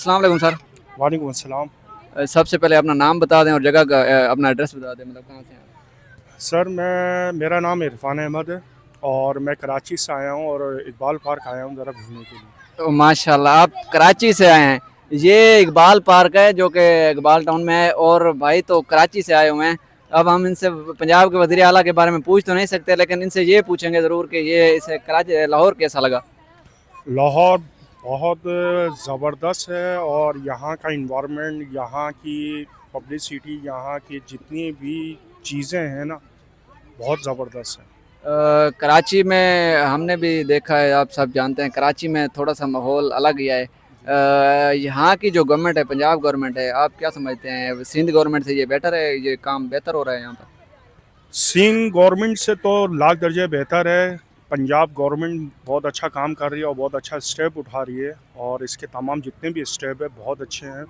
السلام علیکم سر. وعلیکم السلام. سب سے پہلے اپنا نام بتا دیں اور جگہ کا اپنا ایڈریس بتا دیں, مطلب کہاں سے ہیں. سر میرا نام عرفان احمد ہے اور میں کراچی سے آیا ہوں اور اقبال پارک آیا ہوں ذرا گھومنے کے لیے. ماشاء اللہ, آپ کراچی سے آئے ہیں. یہ اقبال پارک ہے جو کہ اقبال ٹاؤن میں ہے, اور بھائی تو کراچی سے آئے ہوئے ہیں. اب ہم ان سے پنجاب کے وزیر اعلیٰ کے بارے میں پوچھ تو نہیں سکتے, لیکن ان سے یہ پوچھیں گے ضرور کہ یہ اسے کراچی لاہور کیسا لگا. لاہور بہت زبردست ہے اور یہاں کا انوائرمنٹ, یہاں کی پبلسٹی, یہاں کی جتنی بھی چیزیں ہیں نا بہت زبردست ہیں. کراچی میں ہم نے بھی دیکھا ہے, آپ سب جانتے ہیں کراچی میں تھوڑا سا ماحول الگ ہی ہے. یہاں کی جو گورنمنٹ ہے, پنجاب گورنمنٹ ہے, آپ کیا سمجھتے ہیں سندھ گورنمنٹ سے یہ بیٹر ہے, یہ کام بہتر ہو رہا ہے یہاں پر؟ سندھ گورنمنٹ سے تو لاکھ درجے بہتر ہے. پنجاب گورنمنٹ بہت اچھا کام کر رہی ہے اور بہت اچھا اسٹیپ اٹھا رہی ہے, اور اس کے تمام جتنے بھی اسٹیپ ہیں بہت اچھے ہیں.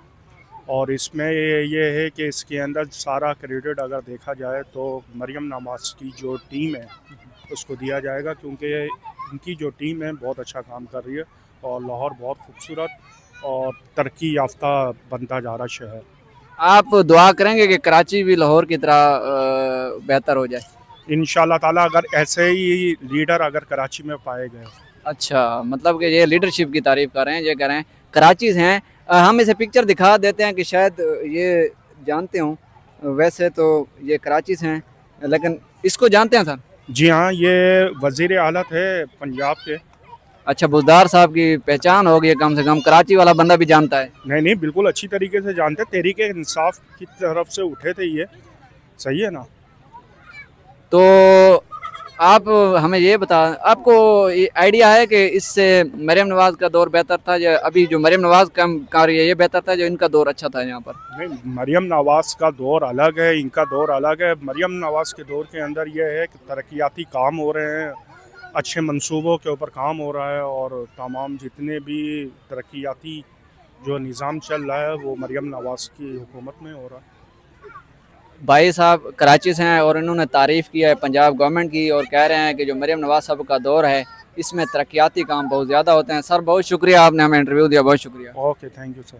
اور اس میں یہ ہے کہ اس کے اندر سارا کریڈٹ اگر دیکھا جائے تو مریم نواز کی جو ٹیم ہے اس کو دیا جائے گا, کیونکہ ان کی جو ٹیم ہے بہت اچھا کام کر رہی ہے اور لاہور بہت خوبصورت اور ترقی یافتہ بنتا جا رہا شہر. آپ دعا کریں گے کہ کراچی بھی لاہور کی طرح بہتر ہو جائے؟ ان شاء اللہ تعالیٰ اگر ایسے ہی لیڈر اگر کراچی میں پائے گئے. اچھا, مطلب کہ یہ لیڈرشپ کی تعریف کر رہے ہیں, یہ کہہ رہے ہیں کراچی سے ہیں. ہم اسے پکچر دکھا دیتے ہیں کہ شاید یہ جانتے ہوں. ویسے تو یہ کراچی سے ہیں, لیکن اس کو جانتے ہیں سر؟ جی ہاں, یہ وزیر اعلیٰ تھے پنجاب کے. اچھا, بزدار صاحب کی پہچان ہوگی کم سے کم, کراچی والا بندہ بھی جانتا ہے. نہیں بالکل اچھی طریقے سے جانتے, تحریک انصاف کی طرف سے اٹھے تھے یہ, صحیح ہے نا. تو آپ ہمیں یہ بتا, آپ کو آئیڈیا ہے کہ اس سے مریم نواز کا دور بہتر تھا یا ابھی جو مریم نواز کام کر رہی ہے یہ بہتر تھا, جو ان کا دور اچھا تھا یہاں پر؟ نہیں, مریم نواز کا دور الگ ہے, ان کا دور الگ ہے. مریم نواز کے دور کے اندر یہ ہے کہ ترقیاتی کام ہو رہے ہیں, اچھے منصوبوں کے اوپر کام ہو رہا ہے, اور تمام جتنے بھی ترقیاتی جو نظام چل رہا ہے وہ مریم نواز کی حکومت میں ہو رہا ہے. بھائی صاحب کراچی سے ہیں اور انہوں نے تعریف کی ہے پنجاب گورنمنٹ کی, اور کہہ رہے ہیں کہ جو مریم نواز صاحب کا دور ہے اس میں ترقیاتی کام بہت زیادہ ہوتے ہیں. سر بہت شکریہ, آپ نے ہمیں انٹرویو دیا, بہت شکریہ. Okay, thank you sir.